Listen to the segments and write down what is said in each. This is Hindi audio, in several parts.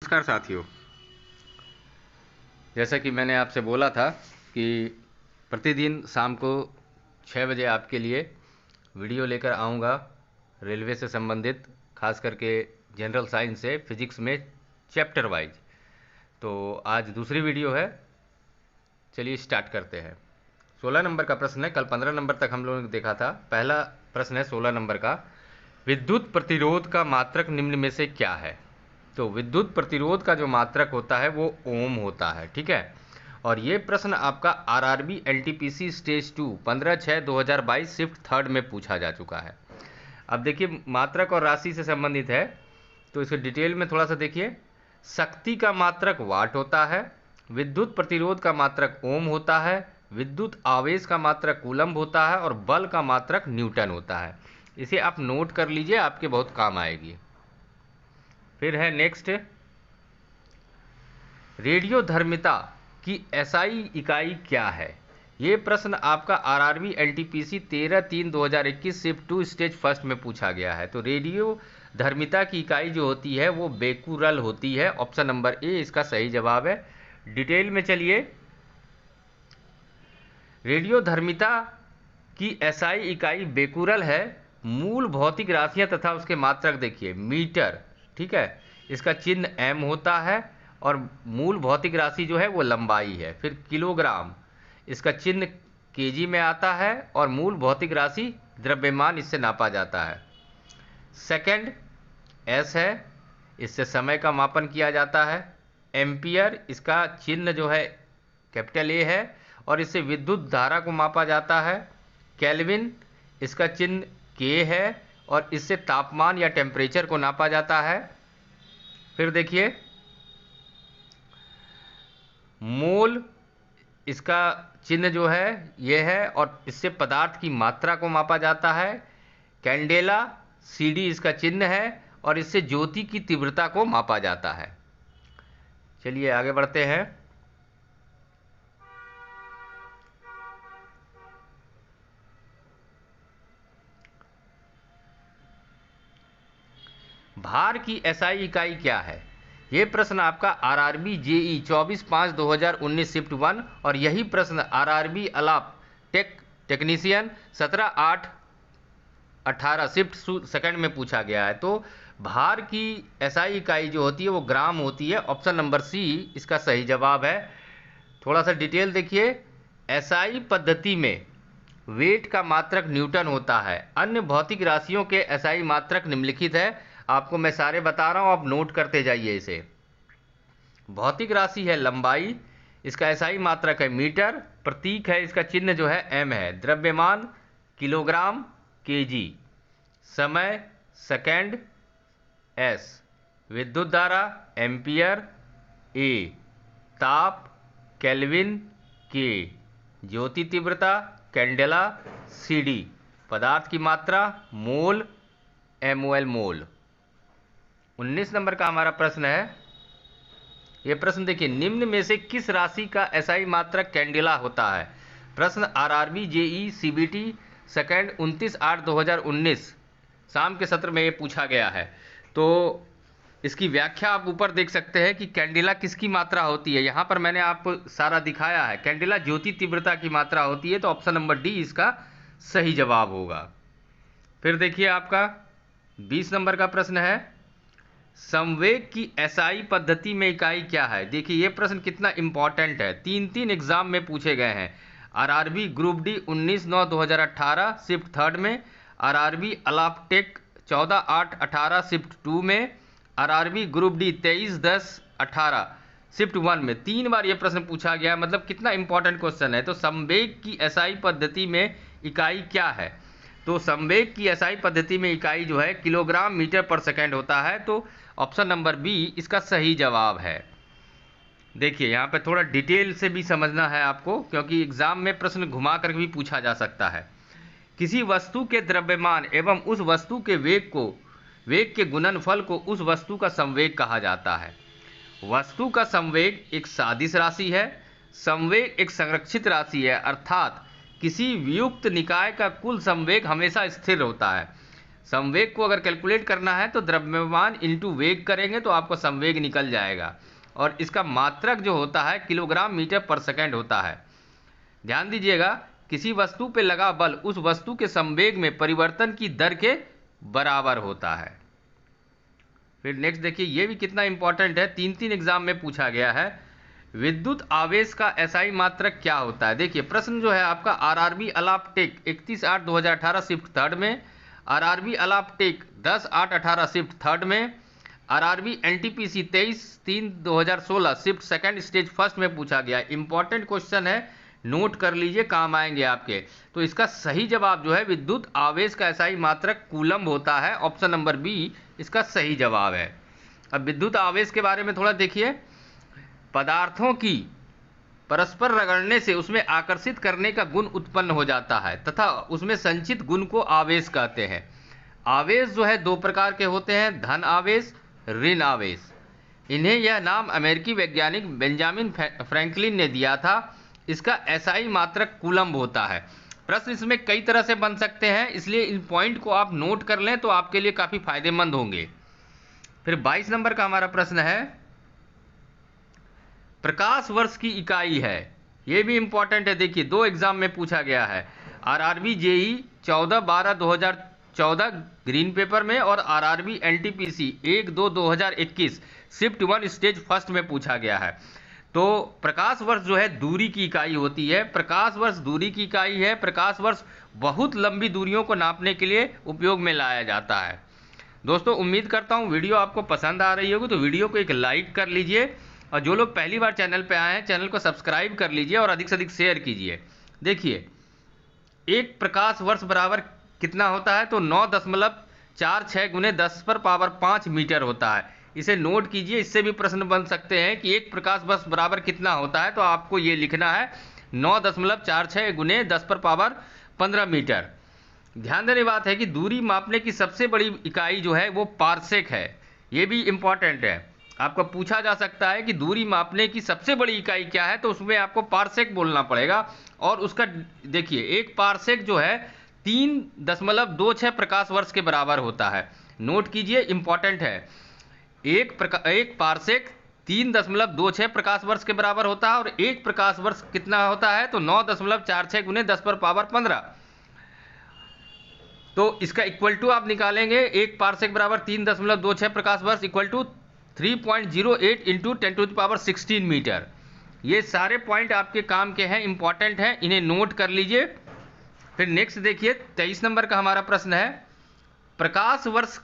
नमस्कार साथियों, जैसा कि मैंने आपसे बोला था कि प्रतिदिन शाम को 6 बजे आपके लिए वीडियो लेकर आऊँगा रेलवे से संबंधित, खास करके जनरल साइंस से फिजिक्स में चैप्टर वाइज। तो आज दूसरी वीडियो है, चलिए स्टार्ट करते हैं। 16 नंबर का प्रश्न है। कल 15 नंबर तक हम लोगों ने देखा था। पहला प्रश्न है 16 नंबर का, विद्युत प्रतिरोध का मात्रक निम्न में से क्या है। तो विद्युत प्रतिरोध का जो मात्रक होता है वो ओम होता है, ठीक है। और ये प्रश्न आपका RRB NTPC stage 2 15/6/2022 shift third में पूछा जा चुका है। अब देखिए, मात्रक और राशि से संबंधित है, तो इसको डिटेल में थोड़ा सा देखिए। शक्ति का मात्रक वाट होता है, विद्युत प्रतिरोध का मात्रक ओम होता है, विद्युत आवेश का मात्रक कूलम्ब होता है और बल का मात्रक न्यूटन होता है। इसे आप नोट कर लीजिए, आपके बहुत काम आएगी। फिर है नेक्स्ट, रेडियोधर्मिता की एसआई इकाई क्या है। ये प्रश्न आपका RRB NTPC 13/3/2021 shift 2 stage first में पूछा गया है। तो रेडियोधर्मिता की इकाई जो होती है वो बेकुरल होती है। ऑप्शन नंबर ए इसका सही जवाब है। डिटेल में चलिए। रेडियोधर्मिता की एसआई इकाई बेकुरल है। मूल भौतिक राशियां तथा उसके मात्रक देखिए, मीटर, ठीक है, इसका चिन्ह एम होता है और मूल भौतिक राशि जो है वो लंबाई है। फिर किलोग्राम, इसका चिन्ह केजी में आता है और मूल भौतिक राशि द्रव्यमान, इससे नापा जाता है। सेकंड एस है, इससे समय का मापन किया जाता है। एम्पियर, इसका चिन्ह जो है कैपिटल ए है और इससे विद्युत धारा को मापा जाता है। केल्विन, इसका चिन्ह के है और इससे तापमान या टेम्परेचर को नापा जाता है। फिर देखिए, मोल, इसका चिन्ह जो है ये है और इससे पदार्थ की मात्रा को मापा जाता है। कैंडेला, सीडी इसका चिन्ह है और इससे ज्योति की तीव्रता को मापा जाता है। चलिए आगे बढ़ते हैं। भार की एसआई इकाई क्या है। यह प्रश्न आपका आरआरबी जेई 24/5/2019 शिफ्ट 1 और यही प्रश्न आरआरबी अलाप टेक्नीशियन 17/8/18 शिफ्ट सेकंड में पूछा गया है। तो भार की एसआई इकाई जो होती है वो ग्राम होती है। ऑप्शन नंबर सी इसका सही जवाब है। थोड़ा सा डिटेल देखिए। एसआई पद्धति में वेट का मात्रक न्यूटन होता है। अन्य भौतिक राशियों के एसआई मात्रक निम्नलिखित है। आपको मैं सारे बता रहा हूं, आप नोट करते जाइए इसे। भौतिक राशि है लंबाई, इसका एसआई मात्रक है मीटर, प्रतीक है इसका चिन्ह जो है एम है। द्रव्यमान किलोग्राम केजी, समय सेकंड एस, विद्युत धारा एम्पियर ए, ताप केल्विन के, ज्योति तीव्रता कैंडेला सीडी, पदार्थ की मात्रा मोल एमओएल मोल। 19 नंबर का हमारा प्रश्न है। यह प्रश्न देखिए, निम्न में से किस राशि का एसआई मात्रक कैंडेला होता है। प्रश्न आरआरबी जेई सीबीटी सेकंड 29/8/2019 शाम के सत्र में यह पूछा गया है। तो इसकी व्याख्या आप ऊपर देख सकते हैं कि कैंडेला किसकी मात्रा होती है। यहां पर मैंने आपको सारा दिखाया है। कैंडेला ज्योति तीव्रता की मात्रा होती है। तो ऑप्शन नंबर डी इसका सही जवाब होगा। फिर देखिए, आपका 20 नंबर का प्रश्न है, संवेग की एसआई पद्धति में इकाई क्या है। देखिए ये प्रश्न कितना इंपॉर्टेंट है, 3 एग्जाम में पूछे गए हैं। RRB group D 19/9/2018 shift third में, आरआरबी अलापटेक 14/8/18 शिफ्ट 2 में, आरआरबी ग्रुप डी 23/10/18 शिफ्ट 1 में। 3 बार यह प्रश्न पूछा गया, मतलब कितना इंपॉर्टेंट क्वेश्चन है। तो संवेग की एसआई पद्धति में इकाई क्या है। तो संवेग की एसआई पद्धति में इकाई जो है किलोग्राम मीटर पर सेकंड होता है। तो ऑप्शन नंबर बी इसका सही जवाब है। देखिए यहाँ पे थोड़ा डिटेल से भी समझना है आपको, क्योंकि एग्जाम में प्रश्न घुमा कर भी पूछा जा सकता है। किसी वस्तु के द्रव्यमान एवं उस वस्तु के वेग के गुणनफल को उस वस्तु का संवेग कहा जाता है। वस्तु का संवेग एक सादिश राशि है। संवेग एक संरक्षित राशि है, अर्थात किसी वियुक्त निकाय का कुल संवेग हमेशा स्थिर होता है। संवेग को अगर कैलकुलेट करना है तो द्रव्यमान इंटू वेग करेंगे तो आपको संवेग निकल जाएगा, और इसका मात्रक जो होता है किलोग्राम मीटर पर सेकंड होता है। ध्यान दीजिएगा, किसी वस्तु पे लगा बल उस वस्तु के संवेग में परिवर्तन की दर के बराबर होता है। फिर नेक्स्ट देखिए, ये भी कितना इंपॉर्टेंट है, 3 एग्जाम में पूछा गया है। विद्युत आवेश का एसआई मात्रक क्या होता है? देखिए प्रश्न जो है आपका आरआरबी अलापटेक 31/8/2018 शिफ्ट थर्ड में, आरआरबी अलापटेक 10/8/18 शिफ्ट थर्ड में, RRB NTPC 23/3/2016 shift second stage first में पूछा गया। इंपॉर्टेंट क्वेश्चन है, नोट कर लीजिए, काम आएंगे आपके। तो इसका सही जवाब जो है विद्युत आवेश का एसआई मात्रक कूलम्ब होता है। ऑप्शन नंबर बी इसका सही जवाब है। अब विद्युत आवेश के बारे में थोड़ा देखिए। पदार्थों की परस्पर रगड़ने से उसमें आकर्षित करने का गुण उत्पन्न हो जाता है तथा उसमें संचित गुण को आवेश कहते हैं। आवेश जो है 2 प्रकार के होते हैं, धन आवेश, ऋण आवेश। इन्हें यह नाम अमेरिकी वैज्ञानिक बेंजामिन फ्रैंकलिन ने दिया था। इसका एसआई मात्रक कूलम्ब होता है। प्रश्न इसमें कई तरह से बन सकते हैं, इसलिए इन पॉइंट को आप नोट कर लें तो आपके लिए काफ़ी फायदेमंद होंगे। फिर 22 नंबर का हमारा प्रश्न है, प्रकाश वर्ष की इकाई है। ये भी इंपॉर्टेंट है, देखिए 2 एग्जाम में पूछा गया है। आरआरबी जेई 14/12/2014 ग्रीन पेपर में और RRB NTPC 1/2/2021 shift 1 stage first में पूछा गया है। तो प्रकाश वर्ष जो है दूरी की इकाई होती है। प्रकाश वर्ष दूरी की इकाई है। प्रकाश वर्ष बहुत लंबी दूरियों को नापने के लिए उपयोग में लाया जाता है। दोस्तों उम्मीद करता हूँ वीडियो आपको पसंद आ रही होगी, तो वीडियो को एक लाइक कर लीजिए, और जो लोग पहली बार चैनल पे आए हैं चैनल को सब्सक्राइब कर लीजिए और अधिक से अधिक शेयर कीजिए। देखिए 1 प्रकाश वर्ष बराबर कितना होता है, तो 9.46 × 10⁵ मीटर होता है। इसे नोट कीजिए, इससे भी प्रश्न बन सकते हैं कि 1 प्रकाश वर्ष बराबर कितना होता है, तो आपको ये लिखना है 9.46 × 10⁻15 मीटर। ध्यान देने बात है कि दूरी मापने की सबसे बड़ी इकाई जो है वो पारसेक है। ये भी इंपॉर्टेंट है, आपको पूछा जा सकता है कि दूरी मापने की सबसे बड़ी इकाई क्या है, तो उसमें आपको पारसेक बोलना पड़ेगा। और उसका देखिए 1 पारसेक जो है 3.26 प्रकाश वर्ष के बराबर होता है। नोट कीजिए, इंपॉर्टेंट है। एक पारसेक 3.26 प्रकाश वर्ष के बराबर होता है, और 1 प्रकाश वर्ष कितना होता है, तो 9.46 × 10⁻15। तो इसका इक्वल टू आप निकालेंगे, 1 पारसेक बराबर 3.26 प्रकाश वर्ष इक्वल टू 3.08 × 10⁻16 मीटर। ये सारे पॉइंट आपके काम के हैं, इंपॉर्टेंट हैं, इन्हें नोट कर लीजिए। फिर नेक्स्ट देखिए 23 नंबर का हमारा प्रश्न है, प्रकाश वर्ष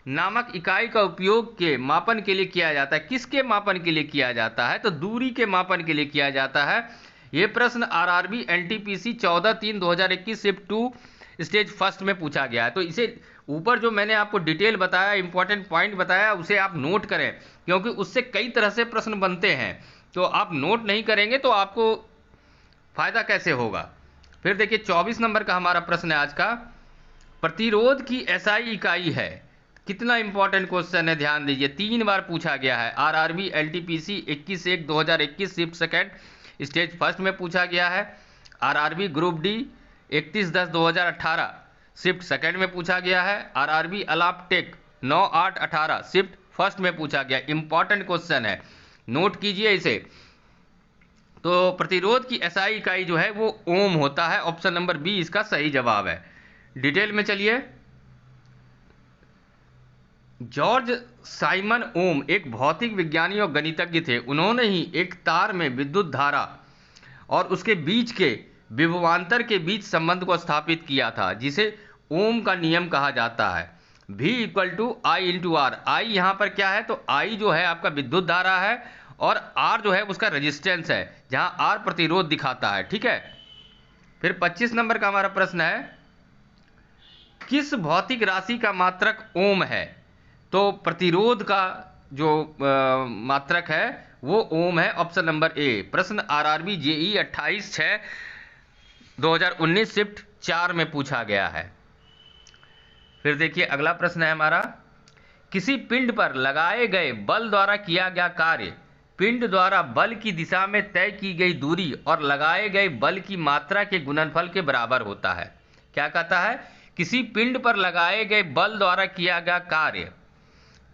नामक इकाई का उपयोग के मापन के लिए किया जाता है। किसके मापन के लिए किया जाता है, तो दूरी के मापन के लिए किया जाता है। यह प्रश्न RRB NTPC 14/3/2021 shift 2 stage first में पूछा गया है। तो इसे ऊपर जो मैंने आपको डिटेल बताया, इंपॉर्टेंट पॉइंट बताया, उसे आप नोट करें, क्योंकि उससे कई तरह से प्रश्न बनते हैं। तो आप नोट नहीं करेंगे तो आपको फायदा कैसे होगा। फिर देखिए 24 नंबर का हमारा प्रश्न है आज का, प्रतिरोध की एसआई इकाई है। कितना इंपॉर्टेंट क्वेश्चन है, ध्यान दीजिए, 3 बार पूछा गया है। RRB NTPC 21/1/2021 shift second stage first में पूछा गया है। RRB group D 31/10/2018 shift second में पूछा गया है। आरआरबी अलापटेक 9/8/18 शिफ्ट फर्स्ट में पूछा गया। इंपॉर्टेंट क्वेश्चन है, नोट कीजिए इसे। तो प्रतिरोध की एसआई इकाई जो है वो ओम होता है। ऑप्शन नंबर बी इसका सही जवाब है। डिटेल में चलिए। जॉर्ज साइमन ओम एक भौतिक विज्ञानी और गणितज्ञ थे। उन्होंने ही एक तार में विद्युत धारा और उसके बीच के विभवांतर के बीच संबंध को स्थापित किया था, जिसे ओम का नियम कहा जाता है। V = I × R। I यहाँ पर क्या है, तो I जो है आपका विद्युत धारा है और R जो है उसका रेजिस्टेंस है, जहाँ R प्रतिरोध दिखाता है। ठीक है। फिर 25 नंबर का हमारा प्रश्न है, किस भौतिक राशि का मात्रक ओम है। तो प्रतिरोध का जो मात्रक है वो ओम है। Option number A. प्रश्न आरआरबी जेई 28/6/2019 शिफ्ट 4 में पूछा गया है। फिर देखिए अगला प्रश्न है हमारा, किसी पिंड पर लगाए गए बल द्वारा किया गया कार्य पिंड द्वारा बल की दिशा में तय की गई दूरी और लगाए गए बल की मात्रा के गुणनफल के बराबर होता है। क्या कहता है, किसी पिंड पर लगाए गए बल द्वारा किया गया कार्य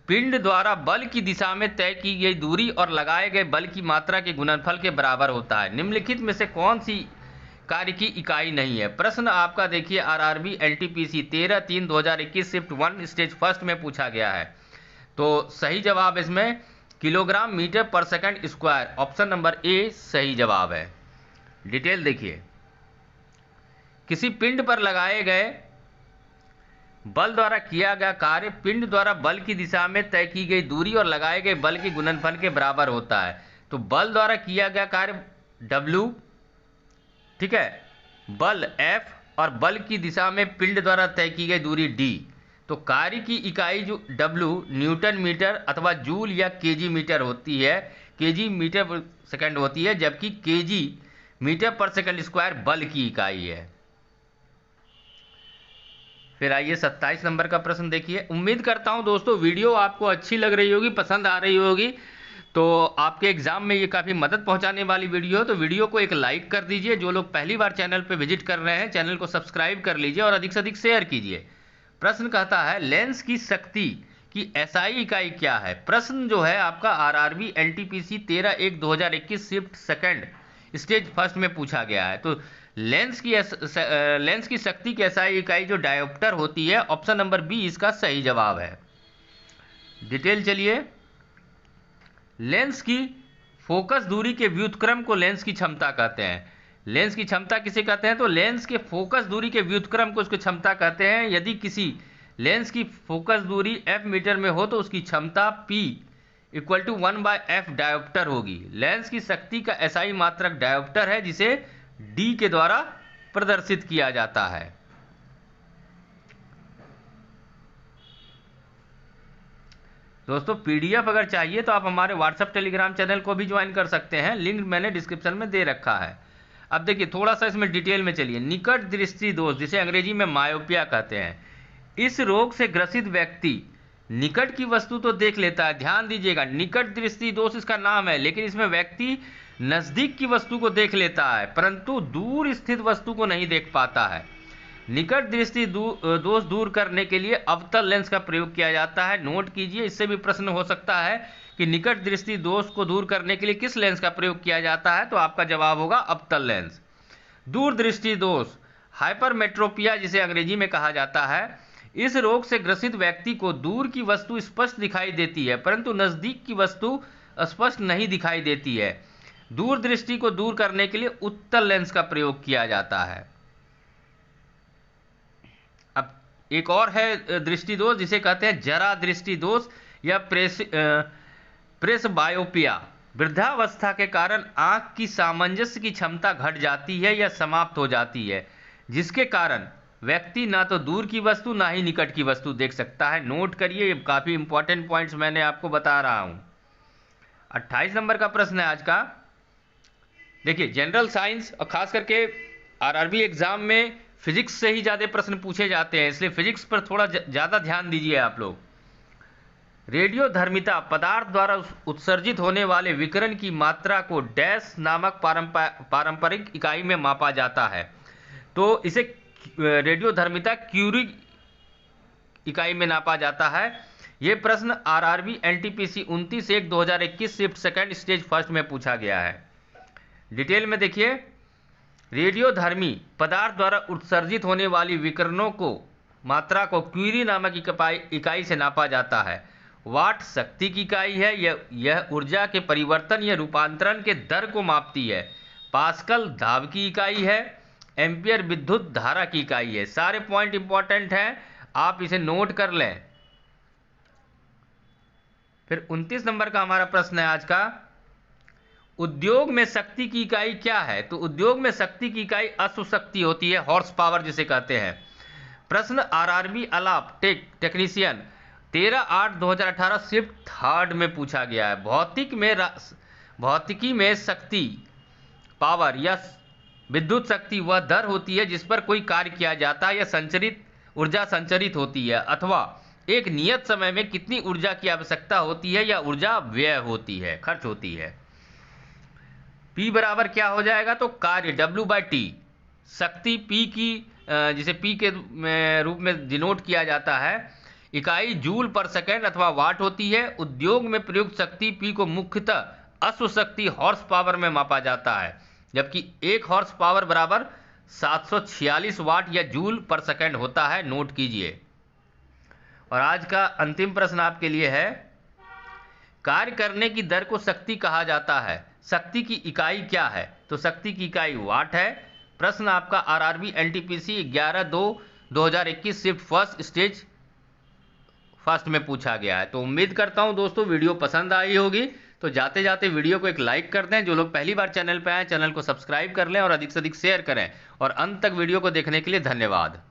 पिंड द्वारा बल की दिशा में तय की गई दूरी और लगाए गए बल की मात्रा के गुणनफल के बराबर होता है। निम्नलिखित में से कौन सी कार्य की इकाई नहीं है? प्रश्न आपका देखिए RRB NTPC 13/3/2021 shift 1 stage first में पूछा गया है। तो सही जवाब इसमें किलोग्राम मीटर पर second square, option number A सही जवाब है। डिटेल देखिए, किसी पिंड पर लगाए गए बल द्वारा किया गया कार्य पिंड द्वारा बल की दिशा में तय की गई दूरी और लगाए गए बल के गुणनफल के बराबर होता है। तो बल द्वारा किया गया कार्य W, ठीक है, बल F और बल की दिशा में पिंड द्वारा तय की गई दूरी D। तो कार्य की इकाई जो W न्यूटन मीटर अथवा जूल या केजी मीटर होती है, केजी मीटर पर सेकंड होती है, जबकि केजी मीटर पर सेकंड स्क्वायर बल की इकाई है। फिर आइए 27 नंबर का प्रश्न देखिए। उम्मीद करता हूं दोस्तों वीडियो आपको अच्छी लग रही होगी, पसंद आ रही होगी, तो आपके एग्जाम में ये काफ़ी मदद पहुंचाने वाली वीडियो है। तो वीडियो को एक लाइक कर दीजिए। जो लोग पहली बार चैनल पर विजिट कर रहे हैं चैनल को सब्सक्राइब कर लीजिए और अधिक से अधिक शेयर कीजिए। प्रश्न कहता है लेंस की शक्ति की एसआई इकाई क्या है? प्रश्न जो है आपका RRB NTPC 13/1/2021 shift second stage first में पूछा गया है। तो लेंस की शक्ति की एसआई इकाई जो डायोप्टर होती है, ऑप्शन नंबर बी इसका सही जवाब है। डिटेल चलिए, लेंस की फोकस दूरी के व्युत्क्रम को लेंस की क्षमता कहते हैं। लेंस की क्षमता किसे कहते हैं? तो लेंस के फोकस दूरी के व्युत्क्रम को उसकी क्षमता कहते हैं। यदि किसी लेंस की फोकस दूरी f मीटर में हो तो उसकी क्षमता P = 1/f डायोप्टर होगी। लेंस की शक्ति का एसआई मात्रक डायोप्टर है जिसे D के द्वारा प्रदर्शित किया जाता है। दोस्तों पीडीएफ अगर चाहिए तो आप हमारे व्हाट्सएप टेलीग्राम चैनल को भी ज्वाइन कर सकते हैं, लिंक मैंने डिस्क्रिप्शन में दे रखा है। अब देखिए थोड़ा सा इसमें डिटेल में चलिए। निकट दृष्टि दोष जिसे अंग्रेजी में मायोपिया कहते हैं, इस रोग से ग्रसित व्यक्ति निकट की वस्तु तो देख लेता है, ध्यान दीजिएगा निकट दृष्टि दोष इसका नाम है, लेकिन इसमें व्यक्ति नजदीक की वस्तु को देख लेता है परंतु दूर स्थित वस्तु को नहीं देख पाता है। निकट दृष्टि दोष दूर करने के लिए अवतल लेंस का प्रयोग किया जाता है। नोट कीजिए, इससे भी प्रश्न हो सकता है कि निकट दृष्टि दोष को दूर करने के लिए किस लेंस का प्रयोग किया जाता है, तो आपका जवाब होगा अवतल लेंस। दूर दृष्टि दोष हाइपरमेट्रोपिया जिसे अंग्रेजी में कहा जाता है, इस रोग से ग्रसित व्यक्ति को दूर की वस्तु स्पष्ट दिखाई देती है परंतु नजदीक की वस्तु स्पष्ट नहीं दिखाई देती है। दूर दृष्टि को दूर करने के लिए उत्तल लेंस का प्रयोग किया जाता है। अब एक और है दृष्टि दोष जिसे कहते हैं जरा दृष्टि दोष या प्रेसबायोपिया। वृद्धावस्था के कारण आंख की सामंजस्य की क्षमता घट जाती है या समाप्त हो जाती है, जिसके कारण व्यक्ति ना तो दूर की वस्तु ना ही निकट की वस्तु देख सकता है। नोट करिए, ये काफी इंपॉर्टेंट पॉइंट्स मैंने आपको बता रहा हूं। 28 नंबर का प्रश्न है आज का। देखिए जनरल साइंस और खास करके आरआरबी एग्जाम में फिजिक्स से ही ज्यादा प्रश्न पूछे जाते हैं, इसलिए फिजिक्स पर थोड़ा ज्यादा ध्यान दीजिए आप लोग। रेडियोधर्मिता पदार्थ द्वारा उत्सर्जित होने वाले विकिरण की मात्रा को डैश नामक पारंपरिक इकाई में मापा जाता है। तो इसे रेडियोधर्मिता क्यूरी इकाई में नापा जाता है। यह प्रश्न RRB NTPC 29/1/2021 shift second stage first में पूछा गया है। डिटेल में देखिए, रेडियोधर्मी पदार्थ द्वारा उत्सर्जित होने वाली विकिरणों को मात्रा को क्यूरी नामक इकाई से नापा जाता है। वाट शक्ति की इकाई है, यह ऊर्जा के परिवर्तन या रूपांतरण के दर को मापती है। पास्कल दाब की इकाई है, एम्पियर विद्युत धारा की इकाई है। सारे पॉइंट इंपॉर्टेंट हैं, आप इसे नोट कर लें। फिर 29 नंबर का हमारा प्रश्न है आज का, उद्योग में शक्ति की इकाई क्या है? तो उद्योग में शक्ति की इकाई अश्व शक्ति होती है, हॉर्स पावर जिसे कहते हैं। प्रश्न आरआरबी अलाप टेक्नीशियन 13/8/2018 शिफ्ट थर्ड में पूछा गया है। भौतिकी में शक्ति पावर या विद्युत शक्ति वह दर होती है जिस पर कोई कार्य किया जाता है या संचरित ऊर्जा संचरित होती है, अथवा एक नियत समय में कितनी ऊर्जा की आवश्यकता होती है या ऊर्जा व्यय होती है, खर्च होती है। P बराबर क्या हो जाएगा? तो कार्य W/T, शक्ति P की जिसे पी के रूप में डिनोट किया जाता है। इकाई जूल पर सेकेंड अथवा वाट होती है। उद्योग में प्रयुक्त शक्ति पी को मुख्यतः अश्व शक्ति हॉर्स पावर में मापा जाता है, जबकि 1 हॉर्स पावर बराबर 746 वाट या जूल पर सेकेंड होता है। नोट कीजिए। और आज का अंतिम प्रश्न आपके लिए है, कार्य करने की दर को शक्ति कहा जाता है, शक्ति की इकाई क्या है? तो शक्ति की इकाई वाट है। प्रश्न आपका RRB NTPC 11/2/2021 shift first stage first में पूछा गया है। तो उम्मीद करता हूं दोस्तों वीडियो पसंद आई होगी। तो जाते जाते वीडियो को एक लाइक कर दें। जो लोग पहली बार चैनल पर आए चैनल को सब्सक्राइब कर लें और अधिक से अधिक शेयर करें। और अंत तक वीडियो को देखने के लिए धन्यवाद।